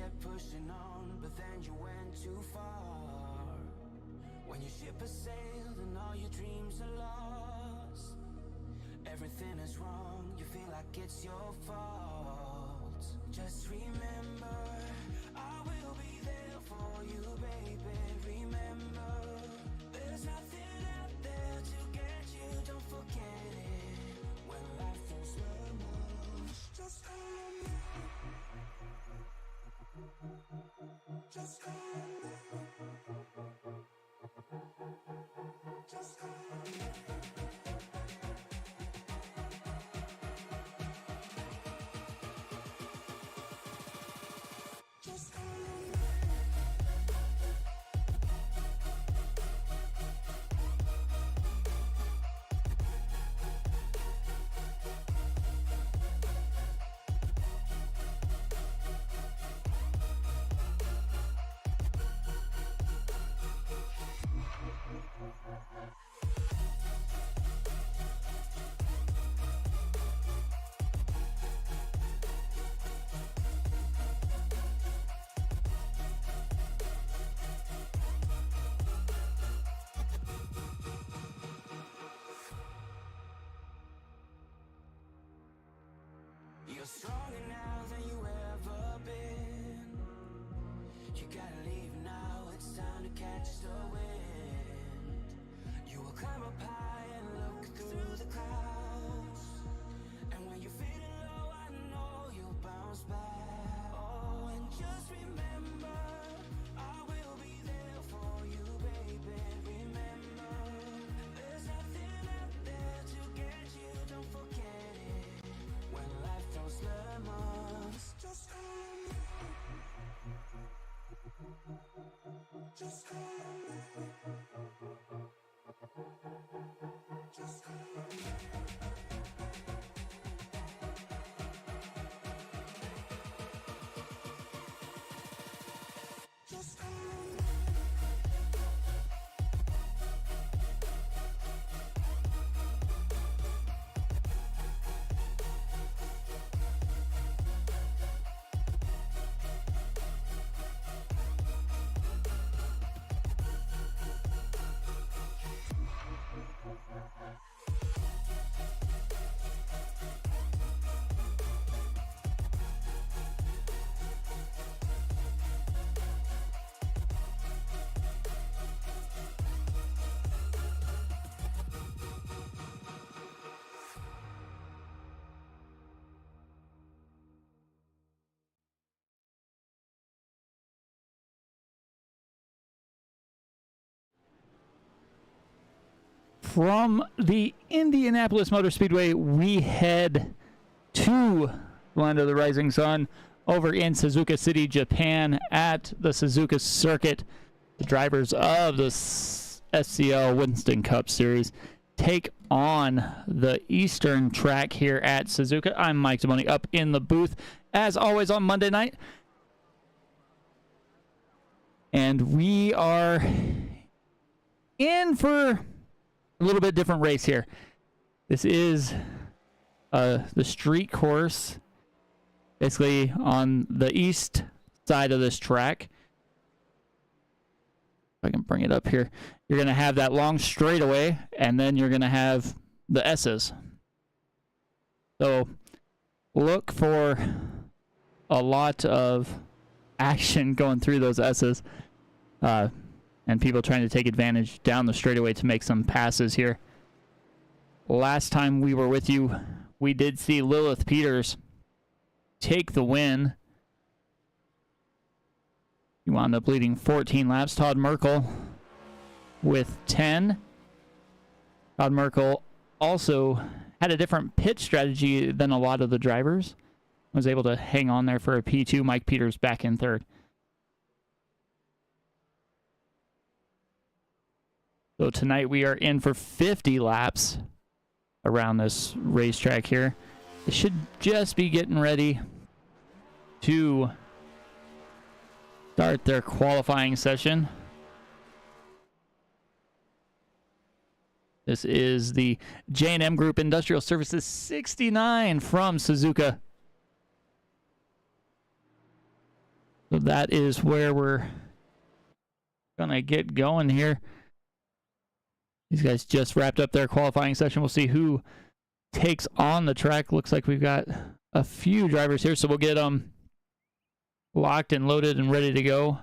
kept pushing on, but then you went too far. When your ship has sailed and all your dreams are lost, everything is wrong, you feel like it's your fault. Just remember, I will be there for you, baby. Remember, there's nothing out there to get you, don't forget it. When life throws lemons, just call me. Just call me. Just call me. Just call me. You're stronger now than you ever been. You gotta leave now, it's time to catch the wind. You will climb up high and look through the clouds, and when you're feeling low, I know you'll bounce back. Oh, and just remember, I will be there for you, baby. Remember, there's nothing out there to get you, don't forget it. When life throws lemons, just call me. Just call me. Just call me. Just call me. From the Indianapolis Motor Speedway, we head to the land of the rising sun over in Suzuka City, Japan at the Suzuka circuit. The drivers of the SCL Winston Cup Series take on the Eastern track here at Suzuka. I'm Mike Demoni up in the booth, as always, on Monday night. And we are in for a little bit different race here. This is the street course, basically on the east side of this track. If I can bring it up here, you're going to have that long straightaway, and then you're going to have the S's. So look for a lot of action going through those S's. And people trying to take advantage down the straightaway to make some passes here. Last time we were with you, we did see Lilith Peters take the win. He wound up leading 14 laps. Todd Merkel with 10. Todd Merkel also had a different pit strategy than a lot of the drivers. Was able to hang on there for a P2. Mike Peters back in third. So tonight we are in for 50 laps around this racetrack here. They should just be getting ready to start their qualifying session. This is the J&M Group Industrial Services 69 from Suzuka. So that is where we're gonna get going here. These guys just wrapped up their qualifying session. We'll see who takes on the track. Looks like we've got a few drivers here, so we'll get them locked and loaded and ready to go.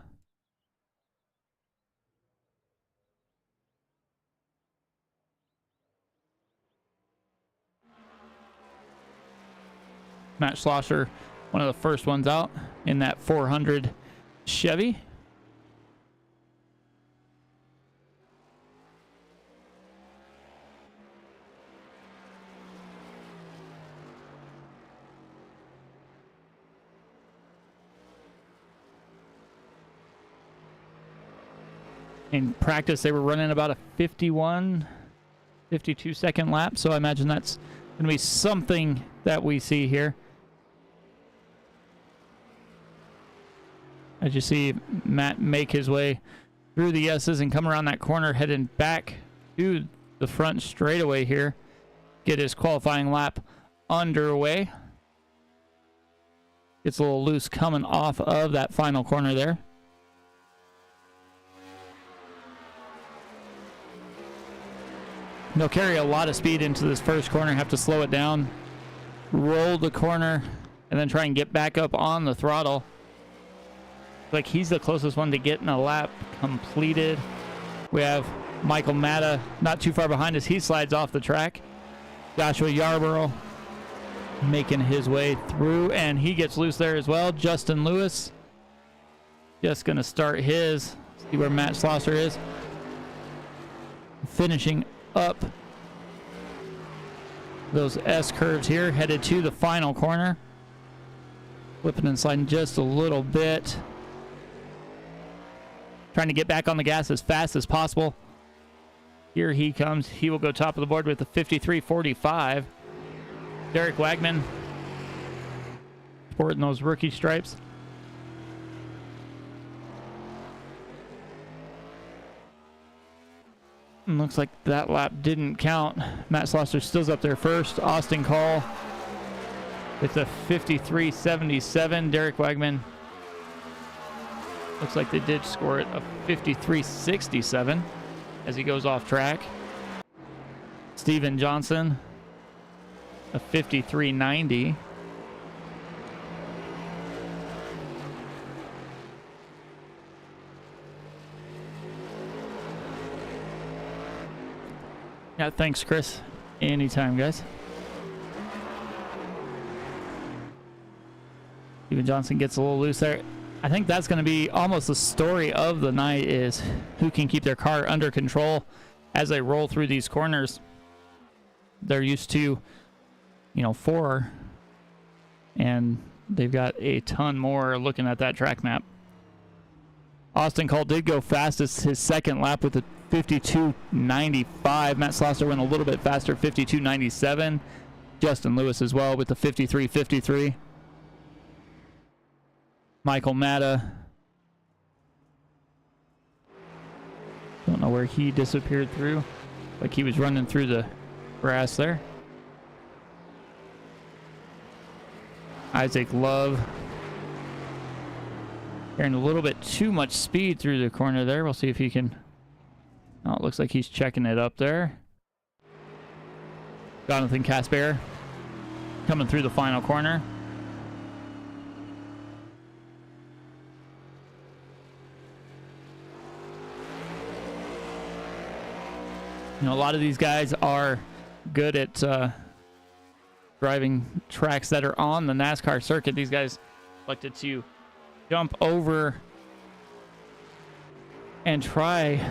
Matt Schlosser, one of the first ones out in that 400 Chevy. In practice, they were running about a 52 second lap, so I imagine that's going to be something that we see here. As you see Matt make his way through the S's and come around that corner, heading back to the front straightaway here. Get his qualifying lap underway. Gets a little loose coming off of that final corner there. They'll carry a lot of speed into this first corner, have to slow it down, roll the corner, and then try and get back up on the throttle. Like he's the closest one to getting a lap completed. We have Michael Matta not too far behind us. He slides off the track. Joshua Yarborough making his way through, and he gets loose there as well. Justin Lewis just going to start his. See where Matt Schlosser is. Finishing up those S curves here, headed to the final corner. Flipping and sliding just a little bit. Trying to get back on the gas as fast as possible. Here he comes. He will go top of the board with the 53.45. Derek Wagman sporting those rookie stripes. And looks like that lap didn't count. Matt Schlosser still's up there first. Austin Call with a 53.77. Derek Wagman looks like they did score it a 53.67 as he goes off track. Steven Johnson, a 53.90. Yeah, thanks, Chris. Anytime, guys. Steven Johnson gets a little loose there. I think that's going to be almost the story of the night, is who can keep their car under control as they roll through these corners. They're used to, 4, and they've got a ton more looking at that track map. Austin Cole did go fastest his second lap with a 52.95. Matt Schlosser went a little bit faster, 52.97. Justin Lewis as well with the 53.53. Michael Matta. Don't know where he disappeared through. Like he was running through the grass there. Isaac Love. Carrying a little bit too much speed through the corner there. We'll see if he can. Oh, it looks like he's checking it up there. Jonathan Casper coming through the final corner. A lot of these guys are good at driving tracks that are on the NASCAR circuit. These guys elected to jump over and try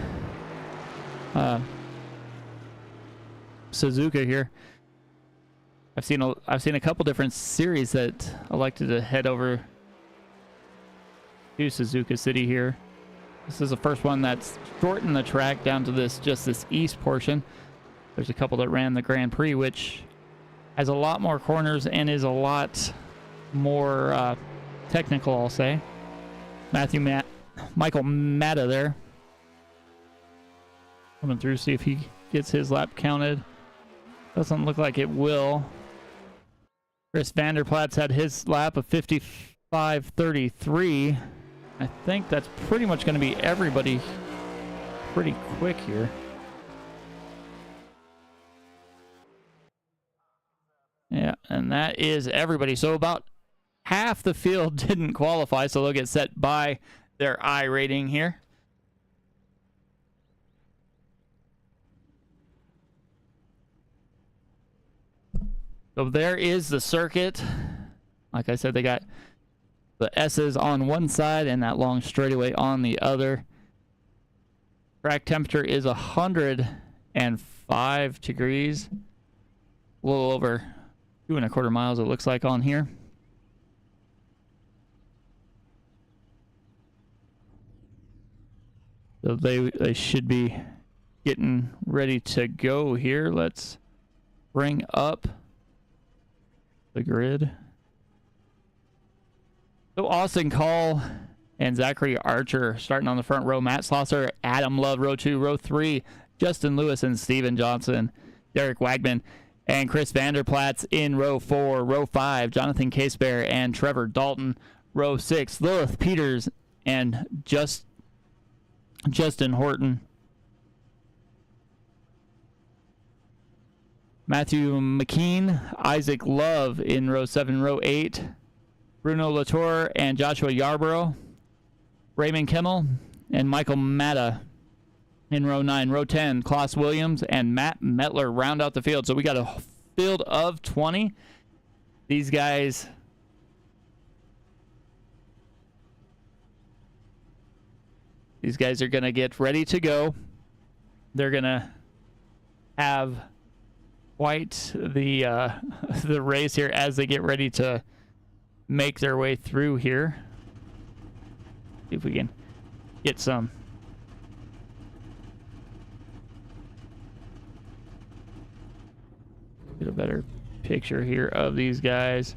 Suzuka here. I've seen a couple different series that elected to head over to Suzuka City here. This is the first one that's shortened the track down to this east portion. There's a couple that ran the Grand Prix, which has a lot more corners and is a lot more technical, I'll say. Michael Matta there. Coming through, see if he gets his lap counted. Doesn't look like it will. Chris Vanderplat's had his lap of 55.33. I think that's pretty much going to be everybody pretty quick here. Yeah, and that is everybody. So about half the field didn't qualify, so they'll get set by their iRating here. So there is the circuit. Like I said, they got the S's on one side and that long straightaway on the other. Track temperature is 105 degrees. A little over 2.25 miles, it looks like on here. So they should be getting ready to go here. Let's bring up the grid. So Austin Call and Zachary Archer starting on the front row. Matt Slosser, Adam Love, row 2. Row 3, Justin Lewis and Steven Johnson. Derek Wagman and Chris Vanderplatz in row 4. Row 5, Jonathan Casebear and Trevor Dalton. Row 6, Lilith Peters and Justin Horton. Matthew McKean, Isaac Love in row 7. Row 8, Bruno Latour and Joshua Yarborough. Raymond Kimmel and Michael Matta in row 9. Row 10, Klaus Williams and Matt Metler round out the field. So we got a field of 20. These guys are going to get ready to go. They're going to have quite the race here as they get ready to make their way through here. See if we can get some get a better picture here of these guys.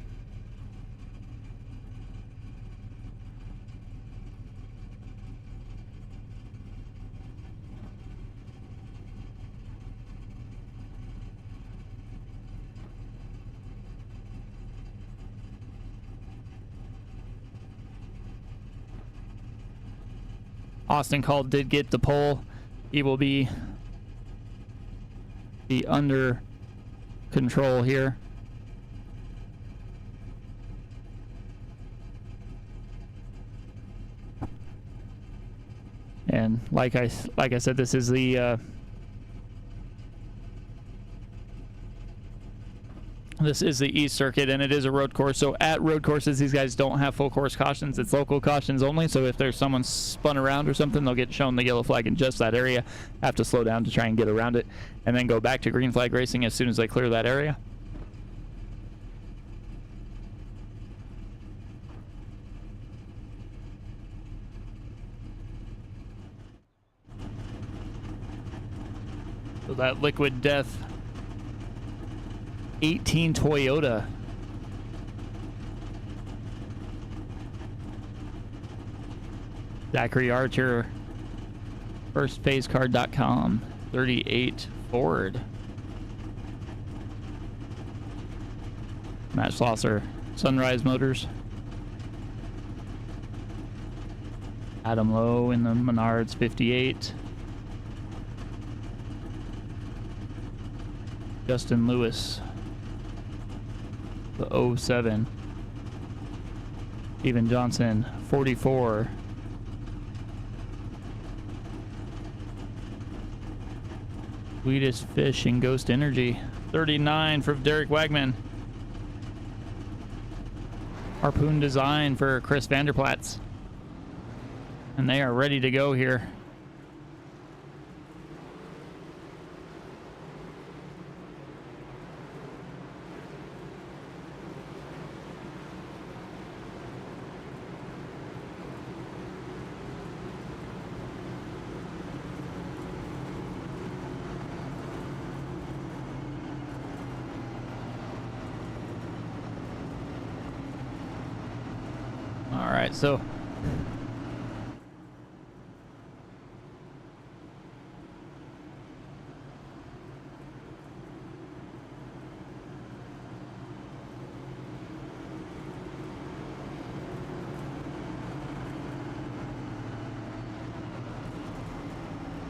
Austin Call did get the pole. He will be under control here. And like I said, this is the East Circuit, and it is a road course. So at road courses, these guys don't have full course cautions. It's local cautions only. So if there's someone spun around or something, they'll get shown the yellow flag in just that area, have to slow down to try and get around it, and then go back to green flag racing as soon as they clear that area. So that Liquid Death 18 Toyota. Zachary Archer, firstphasecard.com, 38 Ford. Matt Slosser, Sunrise Motors. Adam Lowe in the Menards 58. Justin Lewis, the 07. Steven Johnson, 44. Sweetest Fish and Ghost Energy, 39 for Derek Wagman. Harpoon Design for Chris Vanderplatz. And they are ready to go here. So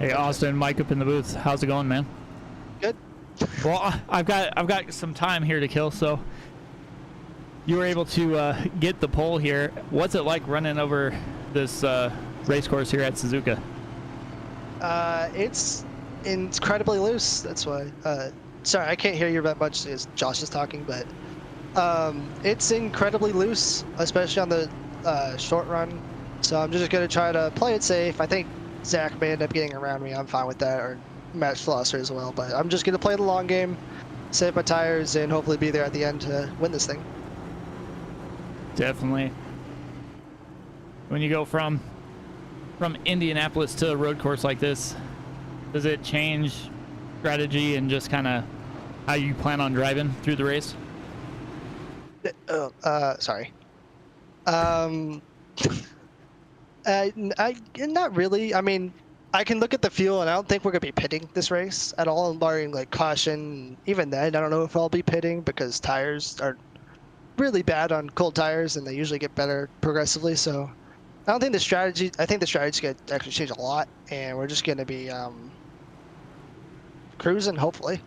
Hey, Austin, Mike up in the booth. How's it going, man? Good. Well, I've got some time here to kill, so you were able to get the pole here. What's it like running over this race course here at Suzuka? It's incredibly loose. That's why. Sorry, I can't hear you that much as Josh is talking, but it's incredibly loose, especially on the short run. So I'm just gonna try to play it safe. I think Zach may end up getting around me. I'm fine with that, or Matt Schlosser as well. But I'm just gonna play the long game, save my tires, and hopefully be there at the end to win this thing. Definitely. When you go from Indianapolis to a road course like this, does it change strategy and just kind of how you plan on driving through the race? Sorry. Not really. I mean, I can look at the fuel, and I don't think we're gonna be pitting this race at all, barring like caution. Even then, I don't know if I'll be pitting because tires are really bad on cold tires, and they usually get better progressively. So I don't think the strategy. I think the strategy's gonna actually change a lot, and we're just gonna be cruising, hopefully.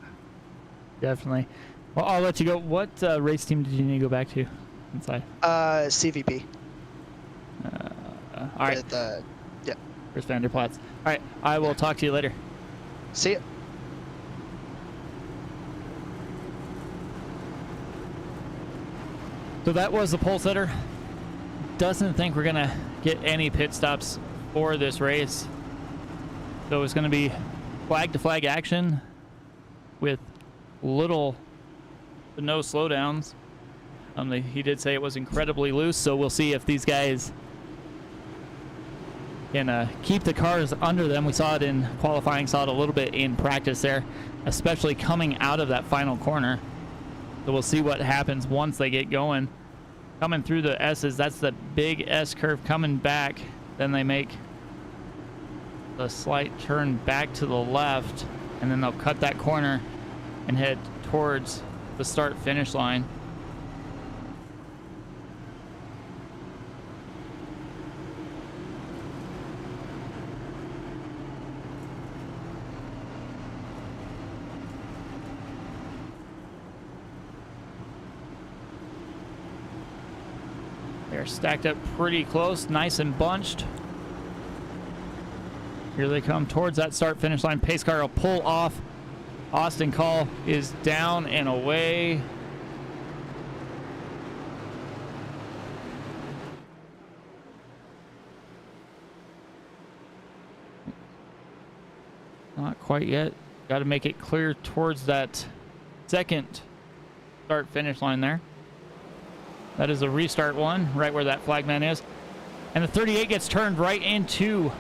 Definitely. Well, I'll let you go. What race team did you need to go back to inside? CVP. All right. With, yeah. Chris Vanderplatz. All right. I will talk to you later. See ya. So that was the pole setter. Doesn't think we're gonna get any pit stops for this race. So it's gonna be flag to flag action with little to no slowdowns. He did say it was incredibly loose, so we'll see if these guys can keep the cars under them. We saw it in qualifying, saw it a little bit in practice there, especially coming out of that final corner. So we'll see what happens once they get going. Coming through the S's, that's the big S curve coming back. Then they make a slight turn back to the left, and then they'll cut that corner and head towards the start-finish line. They're stacked up pretty close, nice and bunched. Here they come towards that start-finish line. Pace car will pull off. Austin Call is down and away. Not quite yet. Got to make it clear towards that second start-finish line there. That is a restart one, right where that flagman is. And the 38 gets turned right into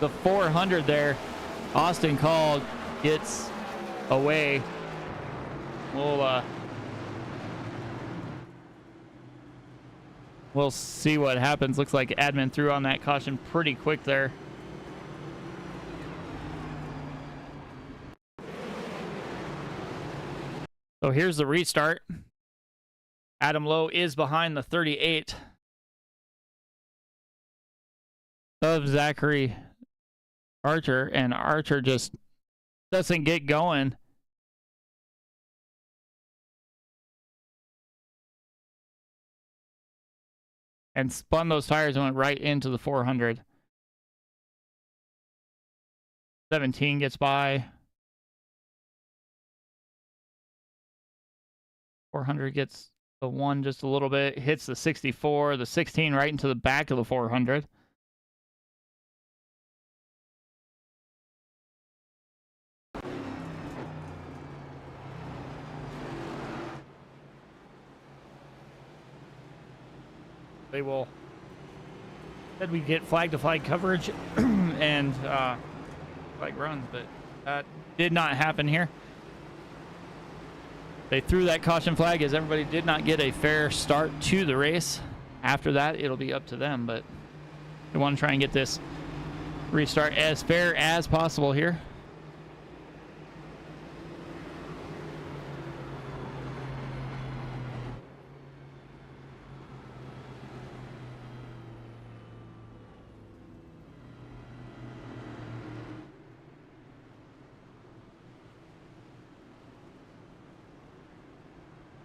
the 400 there. Austin Call gets away. We'll see what happens. Looks like admin threw on that caution pretty quick there. So here's the restart. Adam Lowe is behind the 38 of Zachary Archer, and Archer just doesn't get going. And spun those tires and went right into the 400. 17 gets by. 400 gets the one just a little bit, hits the 64, the 16 right into the back of the 400. They will, said we get flag to flag coverage and flag runs, but that did not happen here. They threw that caution flag as everybody did not get a fair start to the race. After that, it'll be up to them, but they want to try and get this restart as fair as possible here.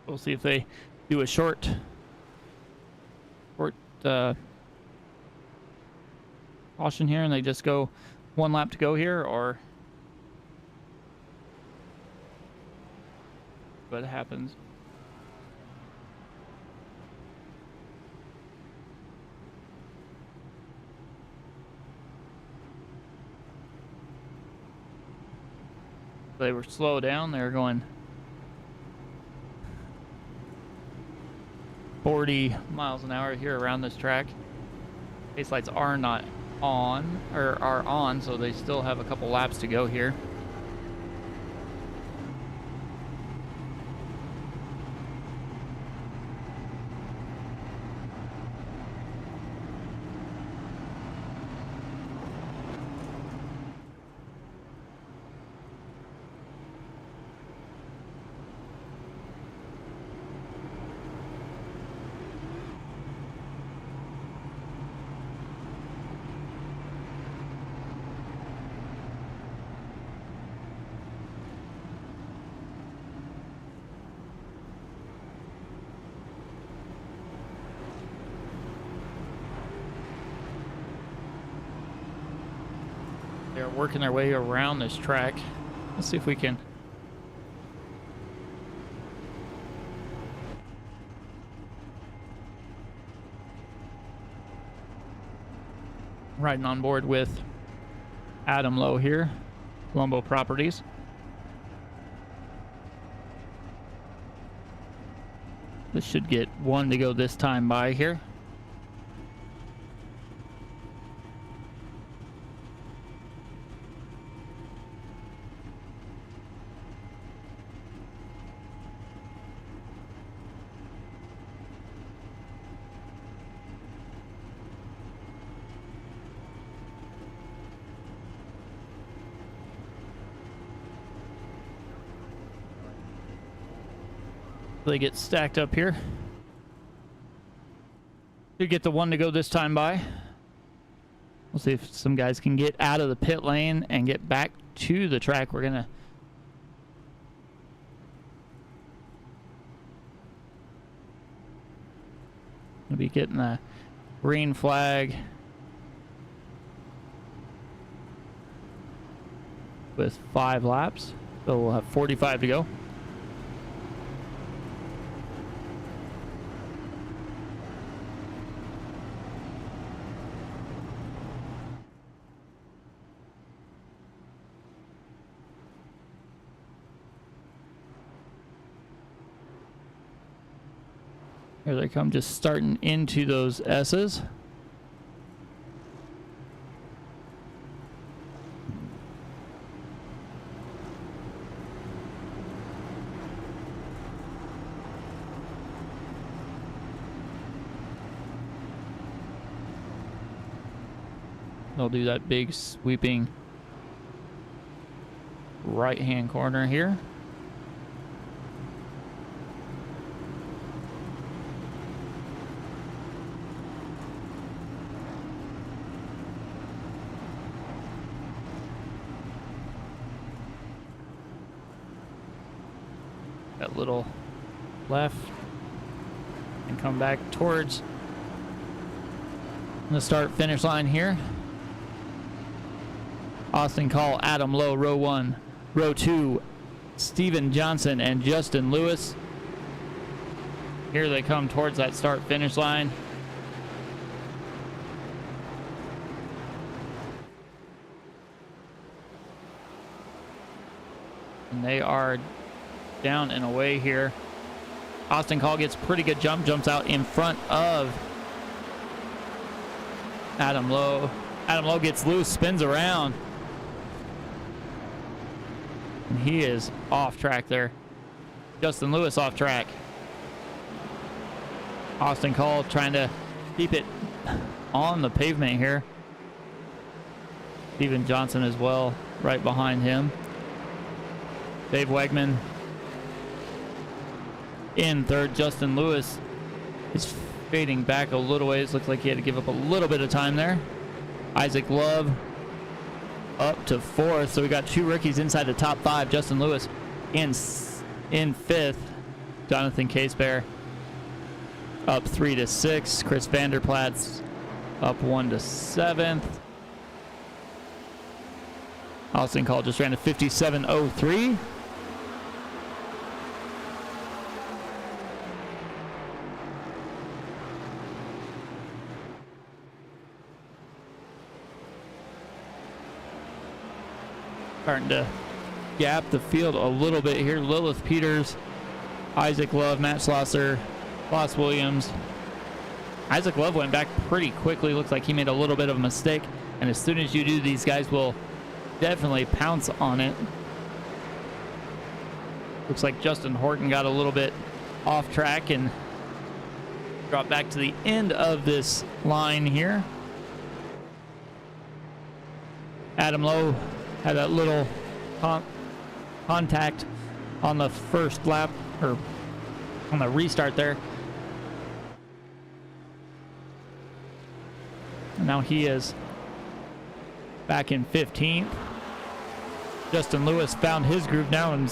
We'll see if they do a short caution here and they just go one lap to go here, or what happens. They were slow down. They were going 40 miles an hour here around this track. Pace lights are not on, or are on, so they still have a couple laps to go here. They're working their way around this track. Let's see if we can riding on board with Adam Lowe here, Colombo Properties. This should get one to go this time by here. They get stacked up here. Should get the one to go this time by. We'll see if some guys can get out of the pit lane and get back to the track. We're gonna be getting a green flag with 5 laps, so we'll have 45 to go. Here they come, just starting into those S's. They'll do that big sweeping right-hand corner here. That little left and come back towards the start finish line here. Austin Call, Adam Lowe, row 1. Row 2, Steven Johnson and Justin Lewis. Here they come towards that start finish line. And they are down and away here. Austin Call gets pretty good jumps out in front of Adam Lowe. Adam Lowe gets loose, spins around. And he is off track there. Justin Lewis off track. Austin Call trying to keep it on the pavement here. Steven Johnson as well, right behind him. Dave Wegman in third. Justin Lewis is fading back a little ways. Looks like he had to give up a little bit of time there. Isaac Love up to 4th. So we got 2 rookies inside the top 5. Justin Lewis in 5th. Jonathan Casebear up 3 to 6. Chris Vanderplat's up 1 to 7th. Austin Call just ran a 57.03. Starting to gap the field a little bit here. Lilith Peters, Isaac Love, Matt Schlosser, Ross Williams. Isaac Love went back pretty quickly. Looks like he made a little bit of a mistake. And as soon as you do, these guys will definitely pounce on it. Looks like Justin Horton got a little bit off track and dropped back to the end of this line here. Adam Lowe had that little contact on the first lap, or on the restart there. And now he is back in 15th. Justin Lewis found his groove now and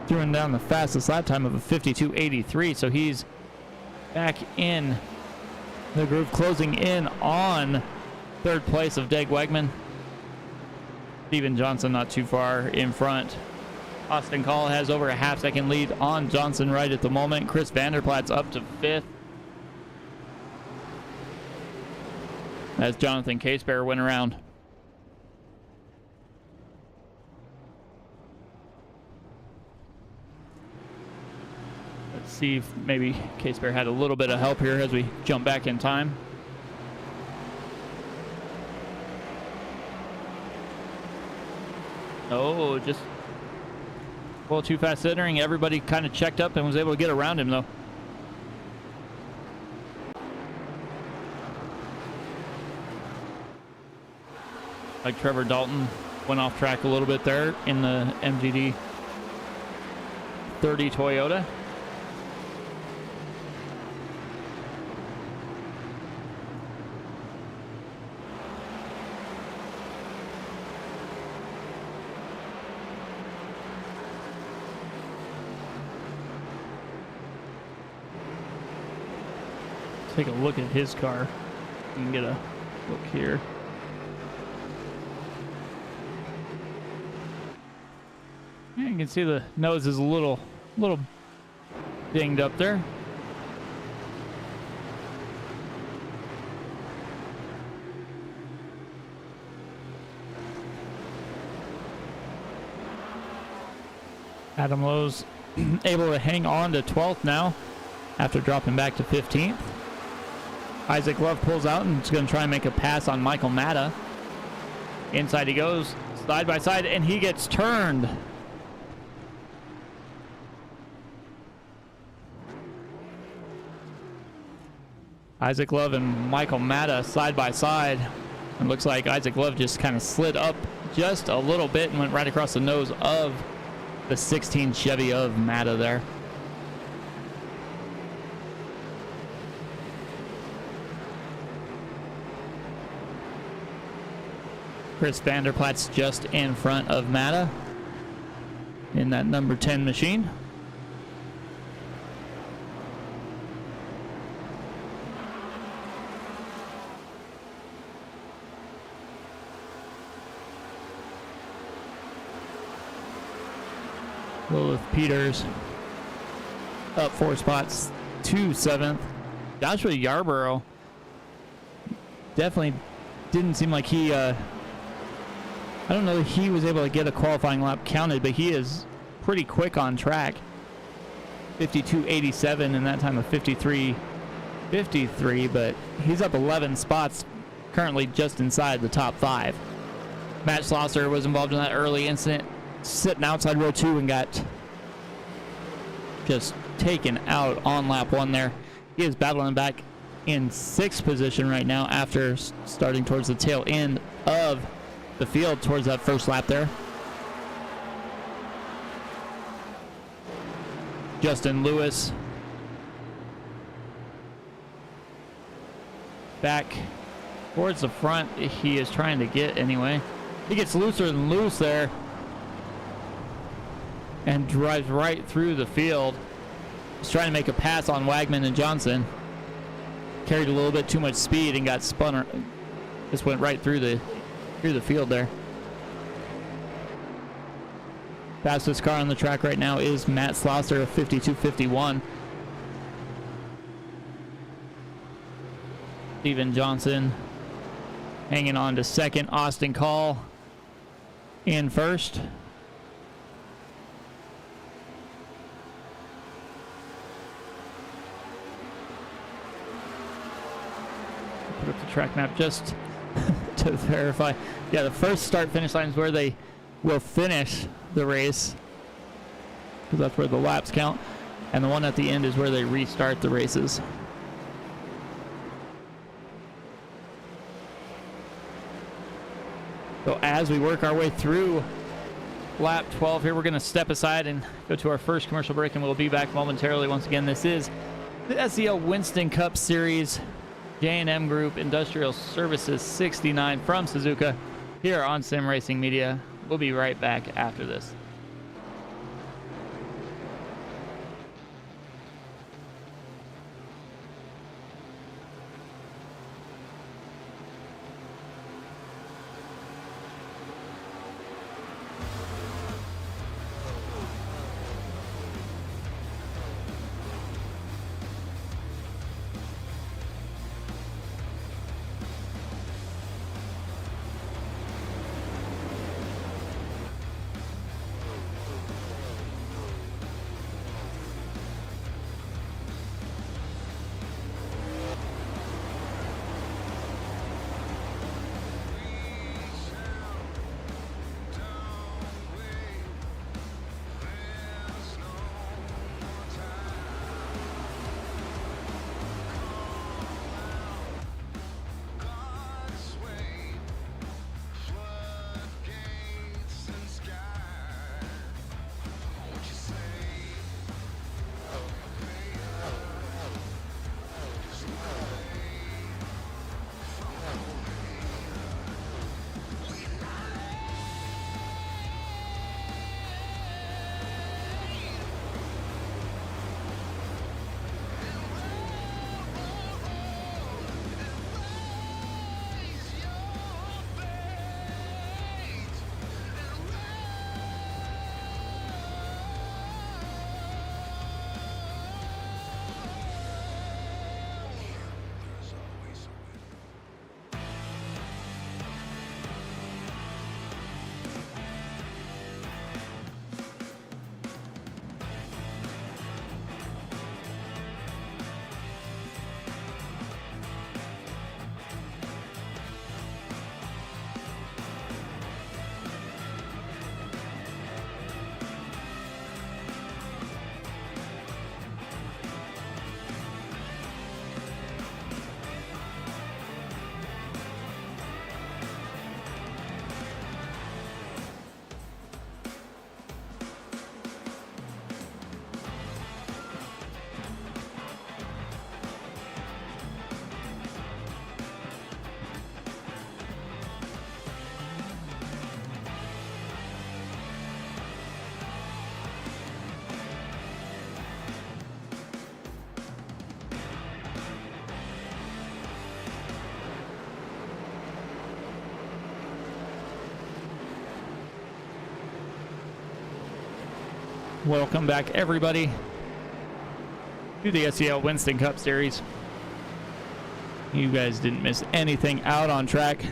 throwing down the fastest lap time of a 52.83, so he's back in the groove, closing in on third place of Deg Wegman. Steven Johnson not too far in front. Austin Call has over a half-second lead on Johnson right at the moment. Chris Vanderplat's up to 5th. As Jonathan Casebear went around. Let's see if maybe Casebear had a little bit of help here as we jump back in time. Oh, just a little too fast centering. Everybody kind of checked up and was able to get around him, though. Like Trevor Dalton went off track a little bit there in the MGD 30 Toyota. Take a look at his car. You can get a look here. Yeah, you can see the nose is a little dinged up there. Adam Lowe's able to hang on to 12th now after dropping back to 15th. Isaac Love pulls out and is going to try and make a pass on Michael Matta. Inside he goes, side by side, and he gets turned. Isaac Love and Michael Matta side by side. It looks like Isaac Love just kind of slid up just a little bit and went right across the nose of the 16 Chevy of Matta there. Chris Vanderplat's just in front of Matta in that number 10 machine. Lilith Peters up 4 spots to 7th. Joshua Yarborough definitely didn't seem like he I don't know if he was able to get a qualifying lap counted, but he is pretty quick on track. 52.87 and that time of 53.53, but he's up 11 spots, currently just inside the top 5. Matt Schlosser was involved in that early incident, sitting outside row 2 and got just taken out on lap 1 there. He is battling back in 6th position right now after starting towards the tail end of the field towards that first lap there. Justin Lewis back towards the front. He is trying to get anyway. He gets looser than loose there and drives right through the field. was trying to make a pass on Wagman and Johnson. Carried a little bit too much speed and got spun. Just went right through the field there. Fastest car on the track right now is Matt Slosser of 52.51. Steven Johnson hanging on to second. Austin Call in first. Put up the track map just to verify. Yeah, the first start finish line is where they will finish the race, because that's where the laps count, and the one at the end is where they restart the races. So as we work our way through lap 12 here, we're going to step aside and go to our first commercial break, and we'll be back momentarily. Once again, this is the SCL Winston Cup Series, J&M Group Industrial Services 69 from Suzuka here on Sim Racing Media. We'll be right back after this. Welcome back, everybody, to the SCL Winston Cup Series. You guys didn't miss anything out on track.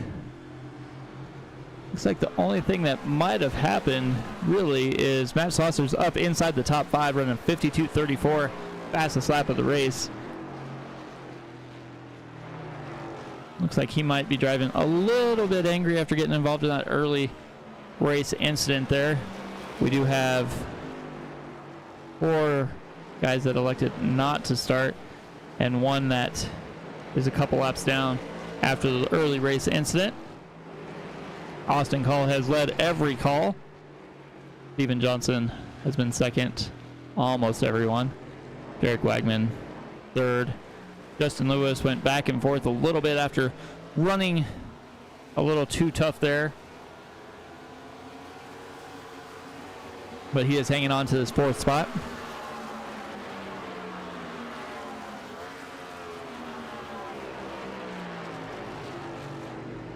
Looks like the only thing that might have happened, really, is Matt Slosser's up inside the top 5, running 52.34, fastest lap of the race. Looks like he might be driving a little bit angry after getting involved in that early race incident there. We do have 4 guys that elected not to start, and one that is a couple laps down after the early race incident. Austin Call has led every call. Steven Johnson has been second, almost everyone. Derek Wagman third. Justin Lewis went back and forth a little bit after running a little too tough there, but he is hanging on to this 4th spot.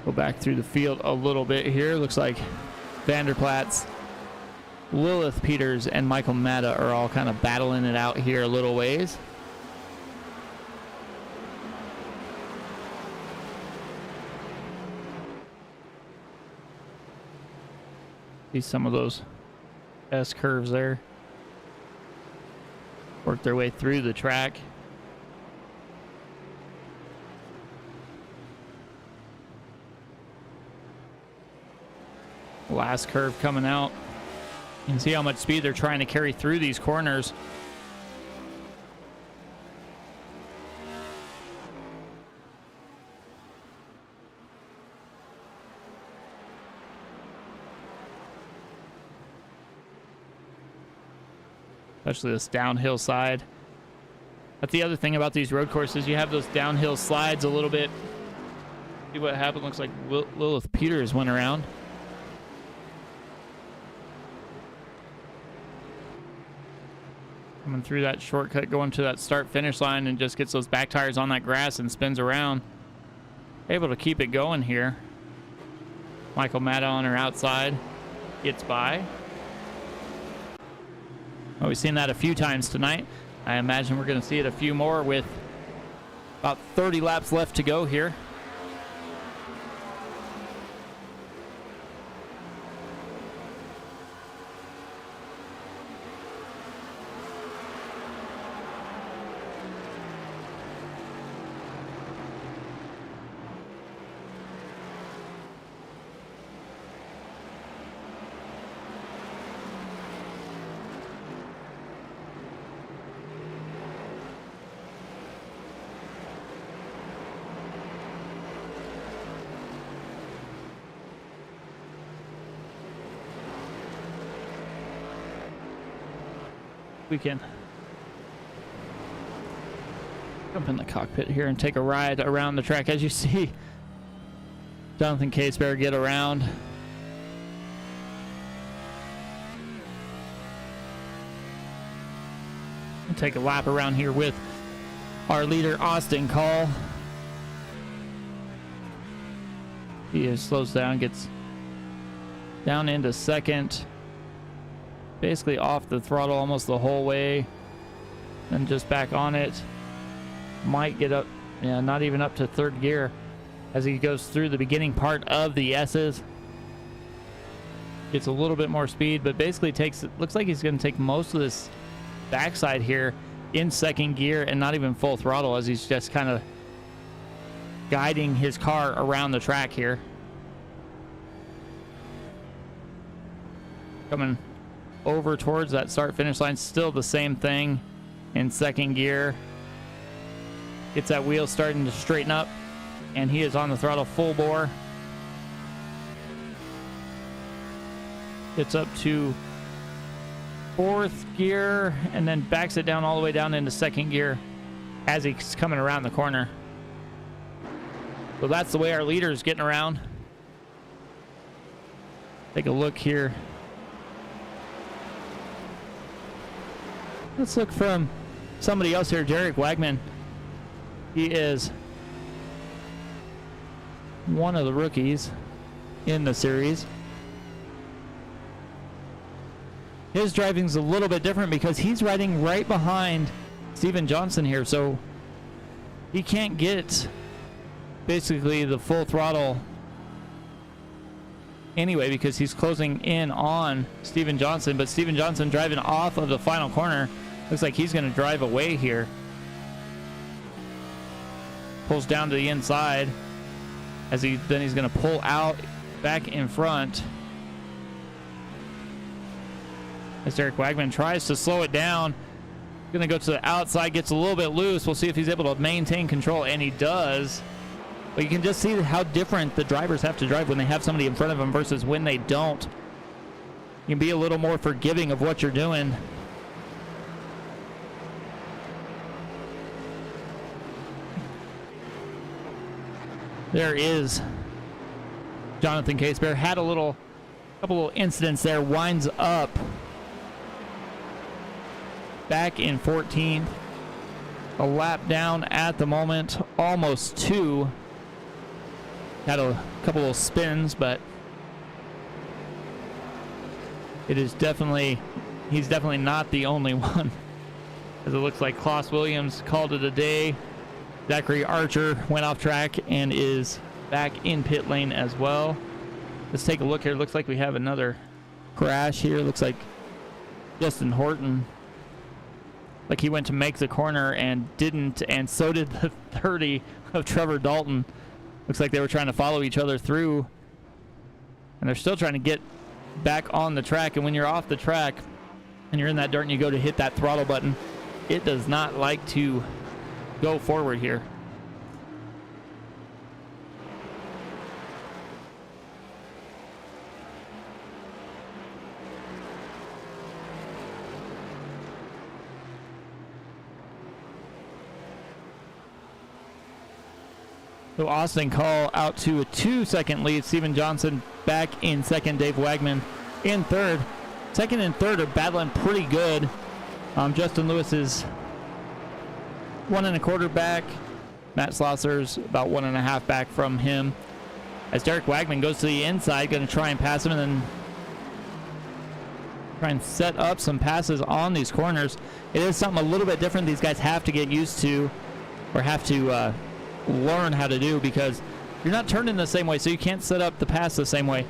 Go back through the field a little bit here. Looks like Vanderplatz, Lilith Peters, and Michael Matta are all kind of battling it out here a little ways. See some of those S curves there. Work their way through the track. Last curve coming out. You can see how much speed they're trying to carry through these corners. Especially this downhill side. That's the other thing about these road courses. You have those downhill slides a little bit. See what happened. Looks like Lilith Peters went around. Coming through that shortcut, going to that start-finish line, and just gets those back tires on that grass and spins around. Able to keep it going here. Michael Matta on her outside. Gets by. Well, we've seen that a few times tonight. I imagine we're going to see it a few more with about 30 laps left to go here. We can jump in the cockpit here and take a ride around the track. As you see Jonathan Casebear get around. We'll take a lap around here with our leader Austin Call. He slows down, gets down into second. Basically off the throttle almost the whole way, and just back on it. Might get up, yeah, not even up to third gear as he goes through the beginning part of the S's. Gets a little bit more speed, but basically looks like he's going to take most of this backside here in second gear and not even full throttle, as he's just kind of guiding his car around the track here. Coming over towards that start finish line, still the same thing in second gear. Gets that wheel starting to straighten up, and he is on the throttle full bore. Gets up to fourth gear and then backs it down all the way down into second gear as he's coming around the corner. So that's the way our leader is getting around. Take a look here. Let's look from somebody else here, Derek Wagman. He is one of the rookies in the series. His driving's a little bit different because he's riding right behind Steven Johnson here, so he can't get basically the full throttle anyway because he's closing in on Steven Johnson, but Steven Johnson driving off of the final corner. Looks like he's going to drive away here. Pulls down to the inside as he's going to pull out back in front. As Derek Wagman tries to slow it down. Going to go to the outside, gets a little bit loose. We'll see if he's able to maintain control, and he does. But you can just see how different the drivers have to drive when they have somebody in front of them versus when they don't. You can be a little more forgiving of what you're doing. There is Jonathan Casebear. Had a couple of incidents there. Winds up back in 14th. A lap down at the moment. Almost 2. Had a couple little spins, but it is definitely, he's definitely not the only one. As it looks like Klaus Williams called it a day. Zachary Archer went off track and is back in pit lane as well. Let's take a look here. Looks like we have another crash here. Looks like Justin Horton, like he went to make the corner and didn't, and so did the 30 of Trevor Dalton. Looks like they were trying to follow each other through, and they're still trying to get back on the track. And when you're off the track and you're in that dirt and you go to hit that throttle button, it does not like to go forward here. So Austin Call out to a 2-second lead. Steven Johnson back in second. Dave Wagman in third. Second and third are battling pretty good. Justin Lewis is 1 1/4 back. Matt Slosser's about 1 1/2 back from him. As Derek Wagman goes to the inside, going to try and pass him and then try and set up some passes on these corners. It is something a little bit different these guys have to get used to, or have to learn how to do, because you're not turning the same way, so you can't set up the pass the same way.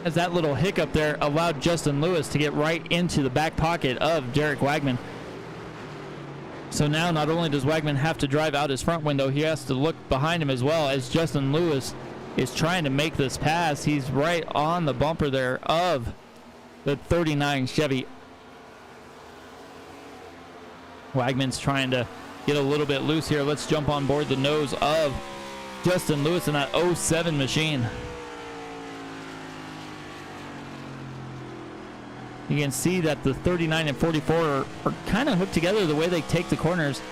As that little hiccup there allowed Justin Lewis to get right into the back pocket of Derek Wagman. So now not only does Wagman have to drive out his front window, he has to look behind him as well, as Justin Lewis is trying to make this pass. He's right on the bumper there of the 39 Chevy. Wagman's trying to get a little bit loose here. Let's jump on board the nose of Justin Lewis in that 07 machine. You can see that the 39 and 44 are kind of hooked together the way they take the corners.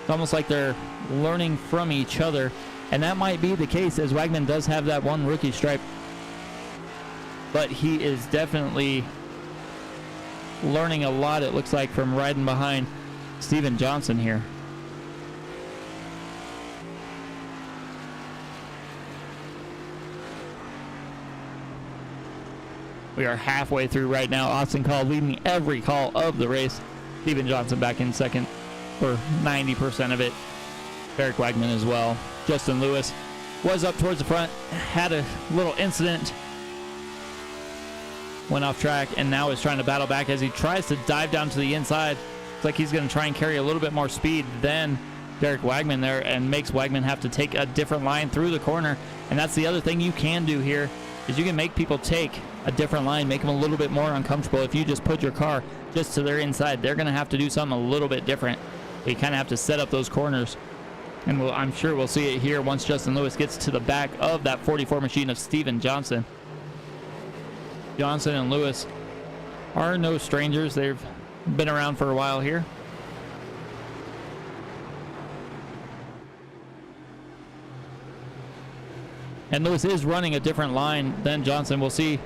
It's almost like they're learning from each other. And that might be the case, as Wagman does have that one rookie stripe. But he is definitely learning a lot, it looks like, from riding behind Steven Johnson here. We are halfway through right now. Austin Call leading every call of the race. Steven Johnson back in second for 90% of it. Derek Wagman as well. Justin Lewis was up towards the front, had a little incident, went off track, and now is trying to battle back as he tries to dive down to the inside. It's like he's going to try and carry a little bit more speed than Derek Wagman there, and makes Wagman have to take a different line through the corner. And that's the other thing you can do here, is you can make people take a different line, make them a little bit more uncomfortable. If you just put your car just to their inside, they're going to have to do something a little bit different. You kind of have to set up those corners. And I'm sure we'll see it here once Justin Lewis gets to the back of that 44 machine of Steven Johnson. Johnson and Lewis are no strangers. They've been around for a while here. And Lewis is running a different line than Johnson. We'll see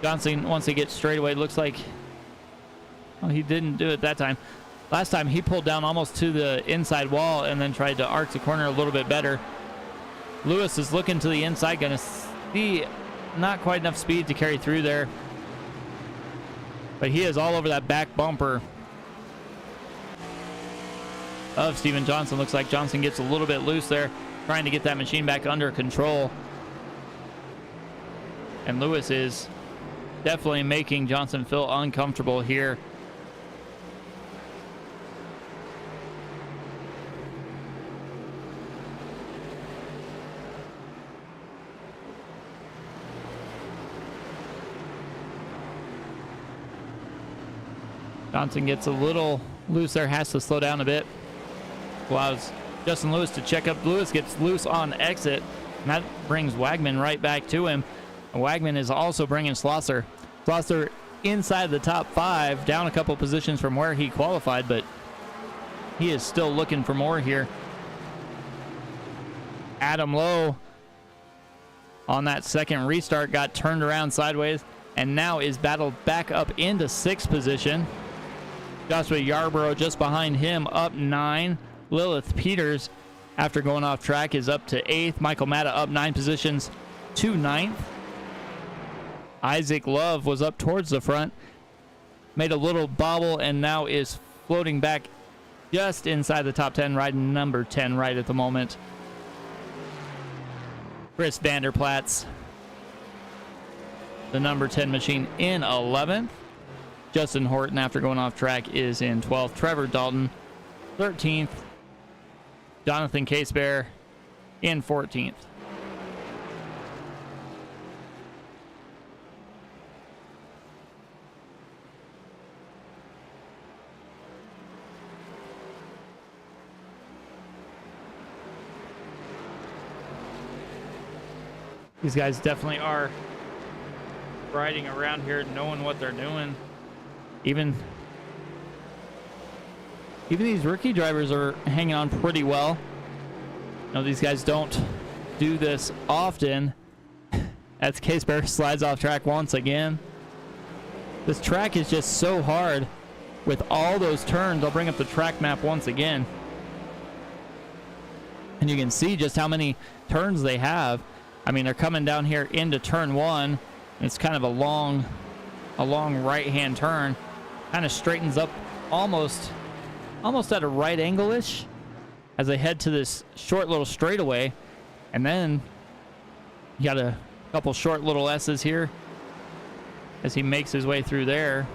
Johnson once he gets straight away. Looks like, well, he didn't do it that time. Last time he pulled down almost to the inside wall and then tried to arc the corner a little bit better. Lewis is looking to the inside, going to see not quite enough speed to carry through there. But he is all over that back bumper of Steven Johnson. Looks like Johnson gets a little bit loose there, trying to get that machine back under control. And Lewis is definitely making Johnson feel uncomfortable here. Johnson gets a little loose there, has to slow down a bit. Allows Justin Lewis to check up. Lewis gets loose on exit, and that brings Wagman right back to him. And Wagman is also bringing Slosser. Slosser inside the top 5, down a couple positions from where he qualified, but he is still looking for more here. Adam Lowe on that second restart got turned around sideways and now is battled back up into 6th position. Joshua Yarborough just behind him, up 9. Lilith Peters after going off track is up to 8th. Michael Matta up 9 positions to 9th. Isaac Love was up towards the front, made a little bobble, and now is floating back just inside the top 10, riding number 10 right at the moment. Chris Vanderplatz, the number 10 machine, in 11th. Justin Horton, after going off track, is in 12th. Trevor Dalton, 13th. Jonathan Casebear in 14th. These guys definitely are riding around here, knowing what they're doing. Even these rookie drivers are hanging on pretty well. You know, these guys don't do this often. As Casebear slides off track once again. This track is just so hard with all those turns. I'll bring up the track map once again, and you can see just how many turns they have. I mean, they're coming down here into turn 1. It's kind of a long right-hand turn. Kind of straightens up almost at a right angle-ish as they head to this short little straightaway. And then you got a couple short little S's here as he makes his way through there.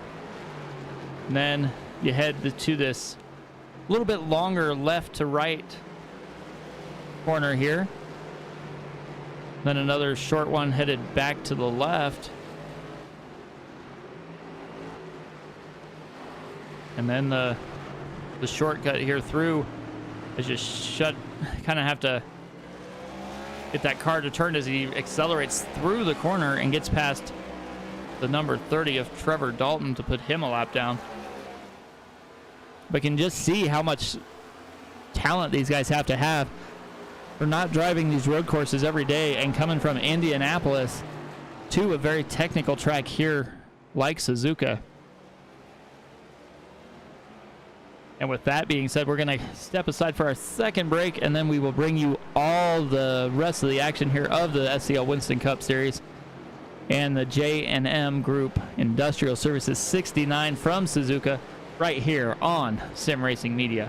And then you head to this little bit longer left to right corner here. Then another short one headed back to the left. And then the shortcut here through is just kind of have to get that car to turn as he accelerates through the corner and gets past the number 30 of Trevor Dalton to put him a lap down. But you can just see how much talent these guys have to have for not driving these road courses every day and coming from Indianapolis to a very technical track here like Suzuka. And with that being said, we're going to step aside for our second break, and then we will bring you all the rest of the action here of the SCL Winston Cup Series and the J&M Group Industrial Services 69 from Suzuka right here on Sim Racing Media.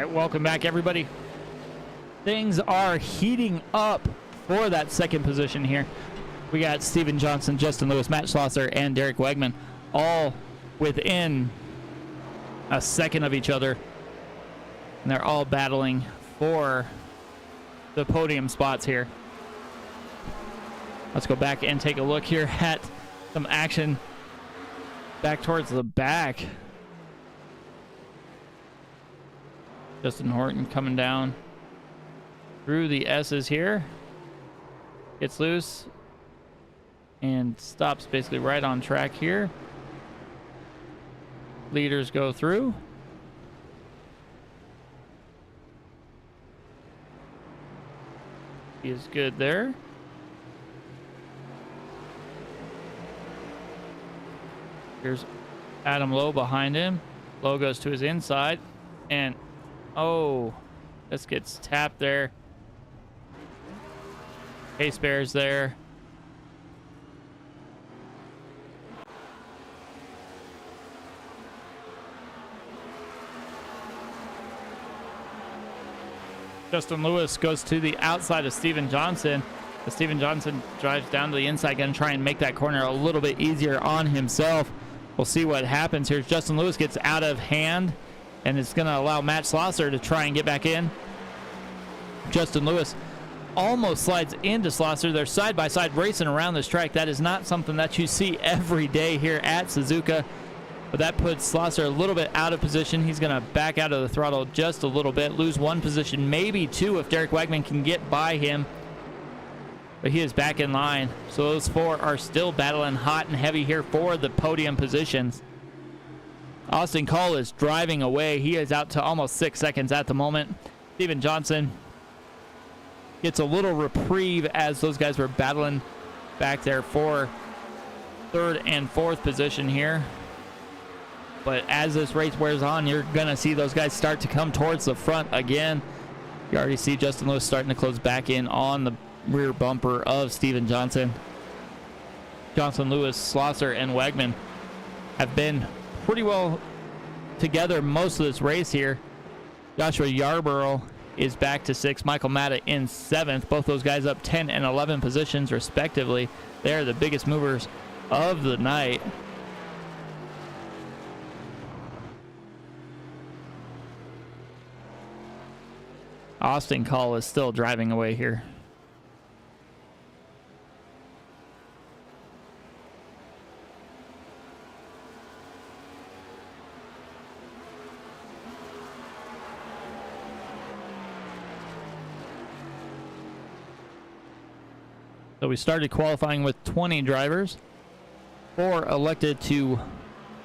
right, welcome back, everybody. Things are heating up for that second position here. We got Steven Johnson, Justin Lewis, Matt Schlosser, and Derek Wegman all within a second of each other. And they're all battling for the podium spots here. Let's go back and take a look here at some action back towards the back. Justin Horton coming down through the S's here. Gets loose and stops basically right on track here. Leaders go through. He is good there. Here's Adam Lowe behind him. Lowe goes to his inside and oh, this gets tapped there. Case Bears there. Justin Lewis goes to the outside of Steven Johnson. Steven Johnson drives down to the inside, going to try and make that corner a little bit easier on himself. We'll see what happens here. Justin Lewis gets out of hand, and it's going to allow Matt Schlosser to try and get back in. Justin Lewis almost slides into Schlosser. They're side by side racing around this track. That is not something that you see every day here at Suzuka. But that puts Schlosser a little bit out of position. He's going to back out of the throttle just a little bit, lose one position, maybe two if Derek Wegman can get by him. But he is back in line. So those four are still battling hot and heavy here for the podium positions. Austin Call is driving away. He is out to almost 6 seconds at the moment. Steven Johnson gets a little reprieve as those guys were battling back there for third and fourth position here. But as this race wears on, you're going to see those guys start to come towards the front again. You already see Justin Lewis starting to close back in on the rear bumper of Steven Johnson. Johnson, Lewis, Schlosser, and Wegman have been pretty well together most of this race here. Joshua Yarborough is back to 6th. Michael Matta in 7th. Both those guys up 10 and 11 positions respectively. They're the biggest movers of the night. Austin Call is still driving away here. So we started qualifying with 20 drivers. 4 elected to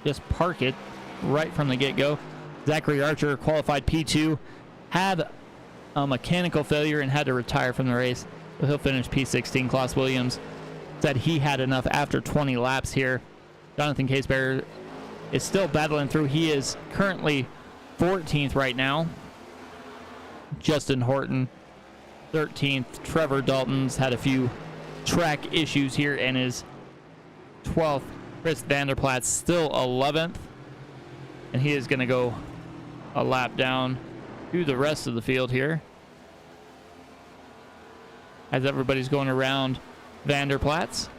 just park it right from the get-go. Zachary Archer qualified P2, had a mechanical failure and had to retire from the race. So he'll finish P16. Klaus Williams said he had enough after 20 laps here. Jonathan Casebear is still battling through. He is currently 14th right now. Justin Horton 13th. Trevor Dalton's had a few track issues here and is 12th. Chris Vanderplaat's still 11th, and he is going to go a lap down to the rest of the field here as everybody's going around Vanderplaat's.